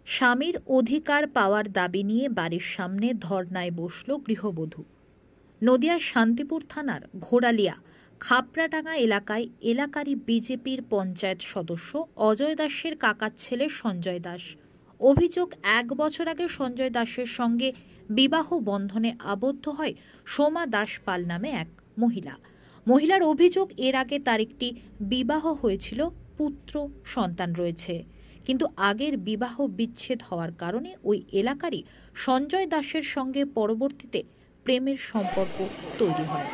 স্বামীর অধিকার পাওয়ার দাবি নিয়ে বাড়ির সামনে ধর্নায় বসল গৃহবধূ। নদিয়ার শান্তিপুর থানার ঘোড়ালিয়া খাপড়াডাঙ্গা এলাকায় এলাকারই বিজেপির পঞ্চায়েত সদস্য অজয় দাসের কাকার ছেলে সঞ্জয় দাস। অভিযোগ, 1 বছর আগে সঞ্জয় দাসের সঙ্গে বিবাহ বন্ধনে আবদ্ধ হয় সোমা দাস পাল নামে এক মহিলার অভিযোগ, এর আগে তার একটি বিবাহ হয়েছিল, পুত্র সন্তান রয়েছে। কিন্তু আগের বিবাহ বিচ্ছেদ হওয়ার কারণে ওই এলাকারই সঞ্জয় দাসের সঙ্গে পরবর্তীতে প্রেমের সম্পর্ক তৈরি হয়।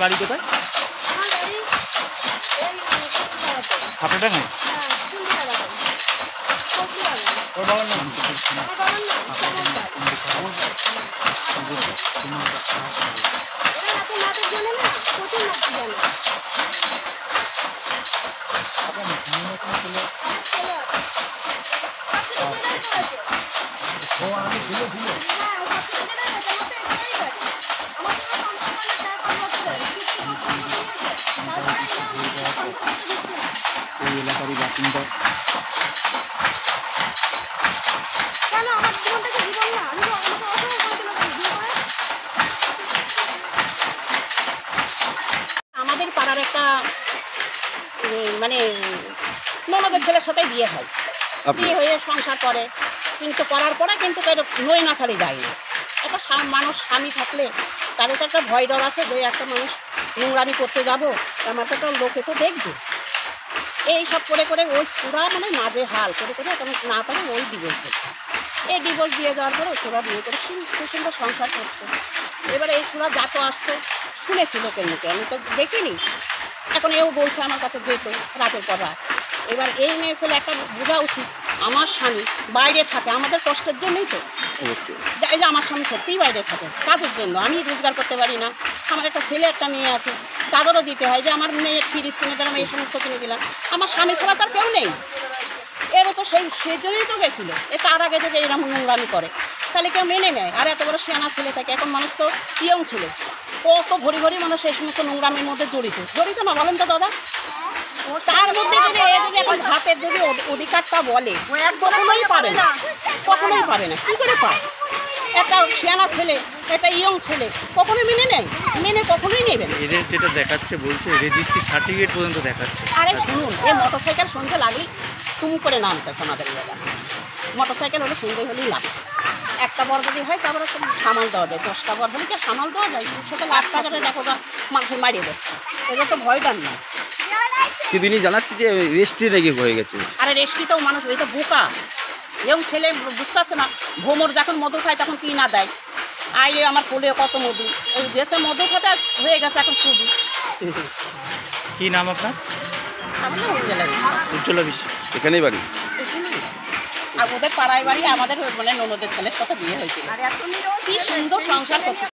বাড়ি কোথায়? খাপড়াডাঙ্গায়। ওর বাবার নাম এই এলাকারই বাসিন্দা। আমাদের পাড়ার একটা মানে ননদের ছেলের সাথে বিয়ে হয়, বিয়ে হয়ে সংসার করে, কিন্তু করার পরে কিন্তু নই না ছাড়ি যায়নি। একটা মানুষ স্বামী থাকলে তারও তো একটা ভয় ডর আছে যে একটা মানুষ নোংরামি করতে যাবো, আমার তো একটা লোকে তো দেখবে। এই সব করে করে ওই পুরা মানে মাঝে হাল করে করে না পারে ওই ডিভোর্স দিচ্ছে। এই ডিভোর্স দিয়ে যাওয়ার পরে ছোড়া বিয়ে করে সুন্দর সংসার করতো। এবারে এই ছোড়া যা তো আসতো শুনেছিল কেমনিকে, আমি তো দেখিনি। এখন এও বলছে আমার কাছে যেত রাতের পর রাত। এবার এই মেয়ে ছেলে একটা বোঝা উচিত, আমার স্বামী বাইরে থাকে আমাদের কষ্টের জন্যই তো। এই যে আমার স্বামী সত্যিই বাইরে থাকে কাজের জন্য, আমি রোজগার করতে পারি না। আমার একটা ছেলে একটা মেয়ে আছে, তাদেরও দিতে হয়। যে আমার মেয়ে ফ্রিজ কিনে দিলাম, এই সমস্ত কিনে দিলাম, আমার স্বামী ছাড়া তার কেউ নেই। এরও তো সেই জন্যই তো গেছিলো। তার আগে যদি এরকম নোংরামি করে তাহলে কেউ মেনে নেয়? আর এত বড় সিয়ানা ছেলে থাকে, এখন মানুষ তো ইয়ং ছেলে, কত ভরি ভরি মানুষ এই সমস্ত নোংরামির মধ্যে জড়িত না, বলেন তো দাদা? তার মধ্যে যদি এখন হাতের যদি অধিকারটা বলে, কখনোই পারে না, কখনোই পারে না। কী করে পায়? একটা সিয়ানা ছেলে, একটা ইয়ং ছেলে কখনোই মেনে কখনোই নেবে না। এদের যেটা দেখাচ্ছে বলছে রেজিস্ট্রি সার্টিফিকেট পর্যন্ত দেখাচ্ছে। আরে শুনুন, এই মোটরসাইকেল সন্ধে লাগলেই তুমি করে নামতেছে আমাদের এলাকা। মোটরসাইকেল হলে সন্ধে হলেই লাগে। একটা বর যদি হয় তারপরে সামাল দেওয়া যায়, 10টা বর হলে কি সামাল দেওয়া যায়? সেটা লাখ টাকাটা দেখো মানুষের মারিয়ে দেয়, এদের তো ভয় ডান না। কিন্তু ইনি জানাচ্ছি যে রেজিস্ট্রি নাকি হয়ে গেছে। আরে রেজিস্ট্রিতেও মানুষ, ওই তো বোকা এবং ছেলে বুঝতে পারছে না। ভোমর যখন মধু খায় তখন কি না দেয়, আইলে আমার কোলে কত মধু, ওই দেশে মধু খাতে হয়ে গেছে এখন শুধু। কি নাম আপনার? আমার না উজ্জ্বলা বিশ্বাস। এখানেই বাড়ি। আর ওদের পাড়ায় বাড়ি আমাদের মানে ননদের ছেলের সাথে বিয়ে হয়েছিল। কি সুন্দর সংসার করছে।